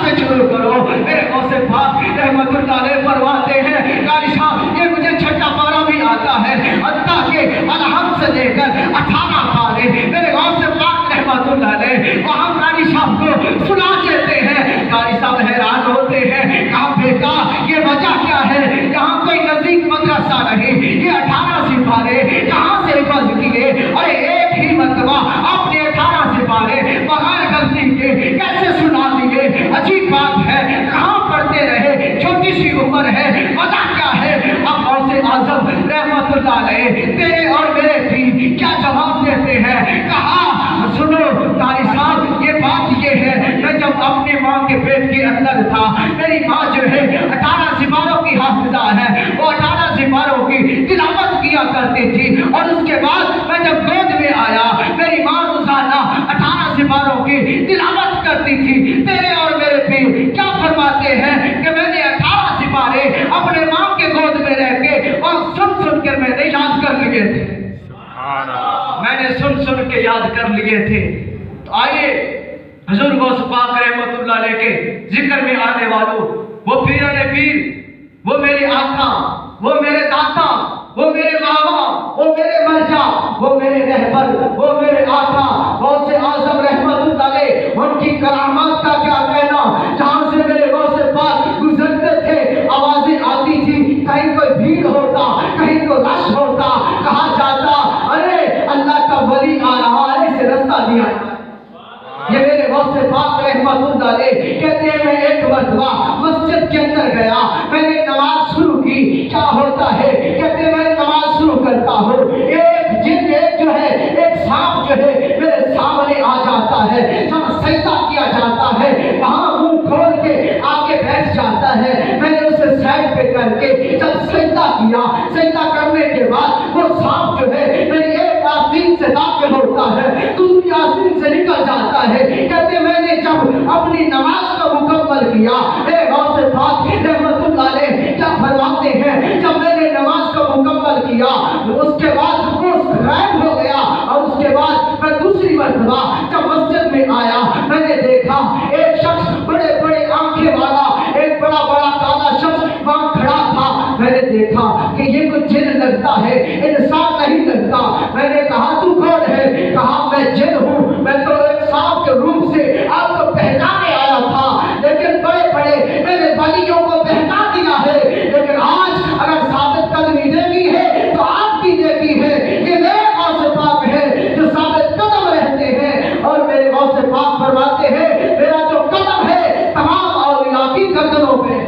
से शुरू करो। मेरे गौसे पाक रहमतुल्लाह अलैह फरमाते हैं, कारी साहब ये मुझे छठा पारा भी आता है, अत्ता के अलहम से लेकर 18 पारे मेरे गौसे पाक रहमतुल्लाह अलैह वहाँ कारी साहब को सुना देते हैं। कारी साहब हैरान होते हैं, कहा बेटा ये वजह क्या है, यहाँ कोई नजदीक मदरसा नहीं, ये 18 सिपारे कहाँ से हिफाज किए? अरे एक ही मरतबा अपने 18 सिपारे बगैर गलती के कैसे सुना दिए? अजीब बात है, कहाँ पढ़ते रहे, छोटी सी उम्र है, वजह क्या है? अब गौसे आजम रहमतुल्लाह अलैह तेरे और मेरे भी क्या जवाब देते हैं? कहा सुनो कारी साहब ये बात ये है, मैं जब अपनी माँ के पेट के अंदर था, मेरी माँ जो है 18 सिपारों की हाफिजा है, वो 18 सिपारों की तिलावत किया करती थी, और उसके बाद मैं जब गोद में आया मेरी माँ रोजाना 18 सिपारों की तिलावत करती थी। तेरे और मेरे पीर क्या फरमाते हैं कि मैंने 18 सिपारे अपने माँ के गोद में रह के और सुन सुन कर मैंने याद कर लिए थे, मैंने सुन सुन के याद कर लिए थे। तो आइए हुजूर गौस पाक रहमतुल्लाह अलैह के जिक्र में आने वालों, वो पीराने पीर, वो मेरे आका, वो मेरे दाता, वो मेरे बाबा, वो मेरे मर्जा, वो मेरे रहबर, वो मेरे आका गौसे आजम रहमतुल्लाह अलैह, उनकी करामात का क्या कहना। जहाँ से मेरे गौसे पाक गुजरते थे आवाजें आती थी, कहीं कोई भीड़ होता, कहीं कोई रश होता, कहा जाता अरे अल्लाह का वली आ रहा है, इसे रास्ता दिया। ये मेरे गौसे पाक रहमतुल्लाह अलैह कहते हैं, मैं एक मरतबा मस्जिद के अंदर गया, मैंने नमाज शुरू की, क्या होता है? कहते हैं मैं नमाज शुरू करता हूँ, एक जिन एक जो है एक सांप जो है मेरे सामने आ जाता है, जब सजदा किया जाता है वहाँ मुंह खोल के आके बैठ जाता है। मैंने उसे साइड पे करके जब सजदा किया, सजदा करने के बाद वो सांप जो है मेरी एक आस्तीन से दाखिल होता है, दूसरी आस्तीन से निकल जाता है। कहते मैंने जब अपनी नमाज को मुकम्मल किया, मेरे गौसे पाक रहमतुल्लाह अलैह क्या फरमाते हैं, जब मैंने नमाज को मुकम्मल किया उसके बाद वो गायब हो गया, और उसके बाद मैं दूसरी मरतबा जब मस्जिद में आया, मैंने देखा एक शख्स बड़े बड़े आंखें वाला, एक बड़ा बड़ा काला शख्स वहाँ खड़ा था। मैंने देखा कि ये कुछ जिन लगता है, इंसान नहीं लगता। मैंने कहा तू कौन है? कहा मैं जिन हूँ, मैं तो एक सांप के रूप से आपको पहचाने आया था, लेकिन बड़े बड़े मैंने वलियों को पहचान दिया है, लेकिन आज अगर साबित कदमी देगी है तो आपकी देगी है। ये मेरे गौसे पाक है जो साबित कदम रहते हैं, और मेरे गौसे पाक फरमाते हैं मेरा जो कदम है तमाम औलिया की गर्दनों पे,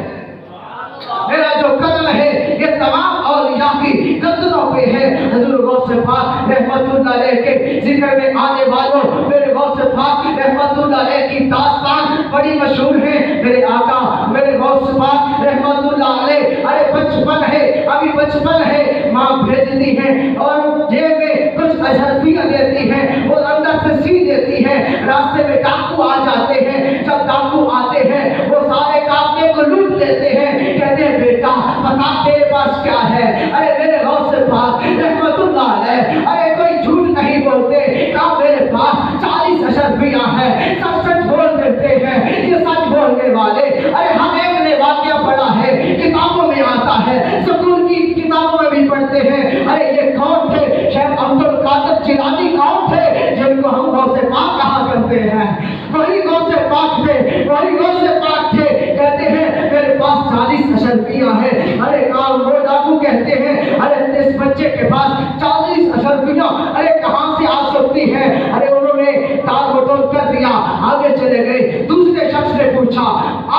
मेरा जो कदम है ये तमाम औलिया की गर्दनों पे है। हुजूर गौसे पाक रहमतुल्लाह अलैह के जिक्र में आने वालों, मेरे गौसे पाक रहमतुल्लाह अलैह की दास्तान बड़ी मशहूर है। मेरे आका मेरे गौसे पाक रहमतुल्लाह अलैह, अरे बचपन है, अभी बचपन है, माँ भेजती है और जेब में कुछ अशरफियाँ देती है, वो अंदर से सी देती है। रास्ते में डाकू आ जाते हैं, जब डाकू आते हैं वो सारे काफले को लूट लेते हैं। कहते हैं बेटा बता तेरे पास क्या है? अरे मेरे गौसे पाक रहमतुल्लाह अलैह, अरे कोई झूठ नहीं बोलते, कहा मेरे पास 40 अशरफियाँ हैं, सब सच बोल देते हैं, ये सच बोलने वाले। अरे हम एक ने वाक़या पढ़ा है, किताबों में आता है, स्कूल की किताबों में भी पढ़ते हैं। अरे ये कौन थे? शेख अब्दुल कादिर जिलानी कौन थे जिनको हम गौसे पाक कहा करते हैं? वही गौसे पाक थे, वही गौसे पाक थे। कहते हैं मेरे पास 40 अशरफियाँ हैं। अरे काम वो डाकू कहते हैं अरे इस बच्चे के पास 40 अशरफियाँ अरे कहाँ से आ सकती है? अरे उन्होंने ताल बटोल कर दिया, आगे चले गए। दूसरे शख्स ने पूछा,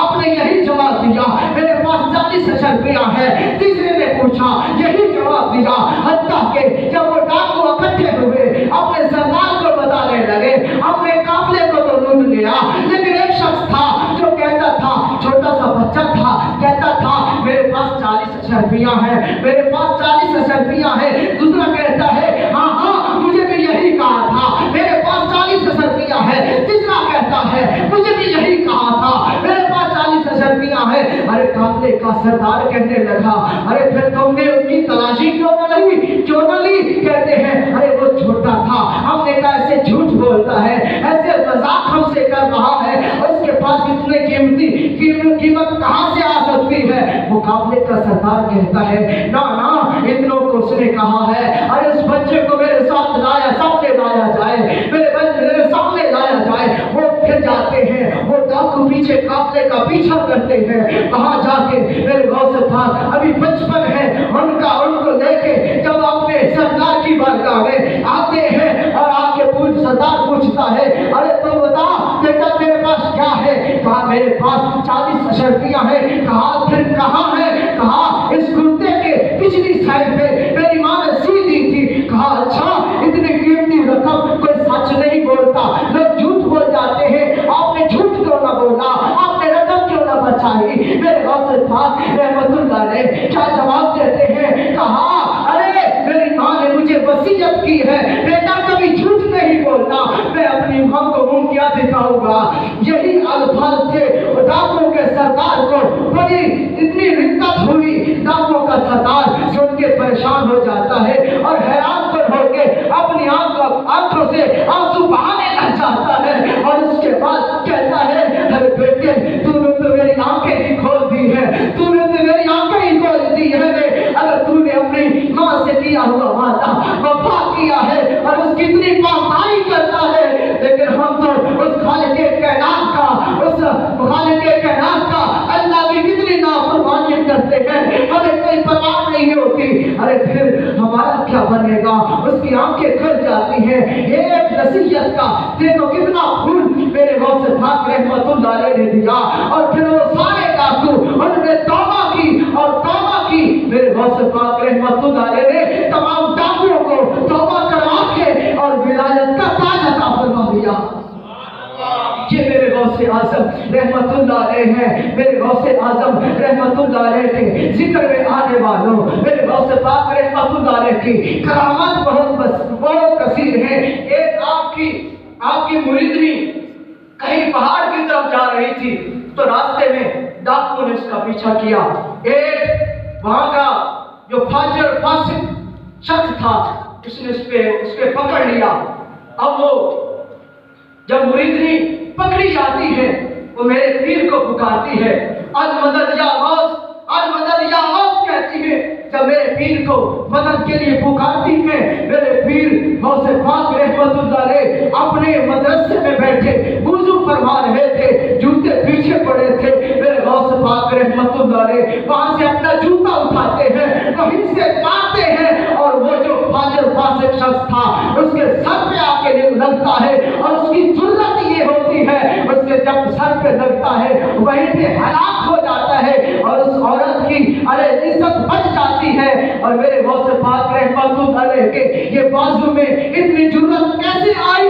आपने यही जवाब दिया मेरे पास 40 अशरफियाँ हैं। तीसरे ने पूछा, यही जवाब दिया। हत्ता के जब वो डाकू इकट्ठे हुए अपने सरदार को बताने लगे, अपने काफले को तो लूट लिया, लेकिन एक शख्स था जो कहता था, छोटा सा बच्चा था, कहता था मेरे पास 40 अशरफियाँ हैं, मेरे पास 40 अशरफियाँ हैं। दूसरा कहता है हाँ हाँ मुझे भी यही कहा था, मेरे पास 40 अशरफियाँ हैं। तीसरा कहता है मुझे भी यही कहा था, मेरे पास 40 अशरफियाँ हैं। अरे काफले का सरदार कहने लगा, अरे फिर तुमने उसकी तलाशी क्यों न ली? कहते हैं अरे वो छोटा था, हमने कहा ऐसे झूठ बोलता है, ऐसे मजाक हमसे कर रहा है, उसके पास इतने कीमती कीमत कहाँ से आ सकती है? मुकाबले का सरदार कहता है ना ना, इतनों को उसने कहा है अरे उस बच्चे को मेरे साथ सामने लाया जाए, मेरे सामने लाया जाए। वो फिर जाते हैं, वो डाकू पीछे काफले का पीछा करते हैं। कहाँ जाके मेरे गौस पाक अभी बचपन है उनको लेके जब अपने सरदार की बारगाह में आते हैं और आके सरदार पूछता है अरे तो बता बेटा तेरे पास क्या है? कहा मेरे पास 40 अशर्फियां हैं। कहा फिर कहाँ है? कहा इस कुर्ते के पिछली साइड पे मेरी माँ ने सी दी थी। कहा अच्छा, इतनी कीमती रकम कोई सच नहीं बोलता, लोग झूठ बोल जाते हैं। आपने झूठ क्यों ना बोला? आपने रकम क्यों ना बचाई? मेरे गौसे पाक रहमतुल्लाह ने क्या जवाब देते हैं? कहा अरे मेरी माँ ने मुझे वसीयत की है बेटा कभी झूठ नहीं बोलना, मैं अपनी माँ को मुंह क्या दिखाऊंगा। यही अल्फाज थे। डाकुओं के सरदार को बड़ी इतनी रिक्कत हुई, डाकुओं का सरदार सुन के परेशान हो जाता है और हैरान पर होके अपनी आंखों से आंसू बहाने लग जाता है और उसके बाद कहता है अरे बेटे तूने तो मेरी आंखें ही खोल दी है, तूने तो मेरी आंखें ही खोल दी है। अगर तूने अपनी माँ से किया हुआ वादा वफा किया है और उसकी इतनी पासदारी करता है, लेकिन हम तो उस खालिके कायनात का, उस खालिके कायनात का अल्लाह की कितनी नाफरमानी करते हैं, हमें कोई परवाह नहीं होती। अरे फिर हमारा क्या बनेगा? उसकी आंखें खुल जाती हैं। एक नसीहत का देखो कितना फूल मेरे गौसे पाक रहमतुल्लाह अलैह ने दिया और फिर वो सारे डाकू उन्होंने तौबा की और तौबा की। मेरे गौसे पाक रहमतुल्लाह अलैह ने तमाम डाकुओं को तौबा करवा के और विलायत का ताज अता फरमा दिया। ये मेरे गौसे आजम रहमतुल्लाह अलैह हैं। मेरे गौसे आजम रहमतुल्लाह अलैह के जिक्र में आने वालों, मेरे गौसे पाक रहमतुल्लाह अलैह की करामत बहुत कसीर है। एक आपकी मुरीदनी कहीं पहाड़ की तरफ जा रही थी तो रास्ते में डाकुओं ने उसका पीछा किया। एक वहां का जो फासिक शख्स था उसने उसपे पकड़ लिया। अब वो जब मुरीदनी पकड़ी जाती है वो मेरे पीर को पुकारती है, अल मदद या गौस, अल मदद या गौस कहती है। जब मेरे पीर को मदद के लिए पुकारती है, मेरे पीर गौसे पाक रहमतुल्लाह अलैह अपने मदरसे में बैठे वुजू फरमा रहे थे, जूते पीछे पड़े थे। मेरे गौसे पाक रहमतुल्लाह अलैह वहां से अपना जूता उठाते हैं, वहीं से मारते हैं और वो जो फासिक शख्स था उसके सर पे आके लगता है और उसकी जुर्रत ये होती है उसके जब सर पे लगता है वहीं पे हलाक हो जाता है और उस औरत की इज्जत बच जाती है। और मेरे गौसे पाक रहमतुल्लाह अलैह के ये बाजू में इतनी जुर्रत कैसे आई?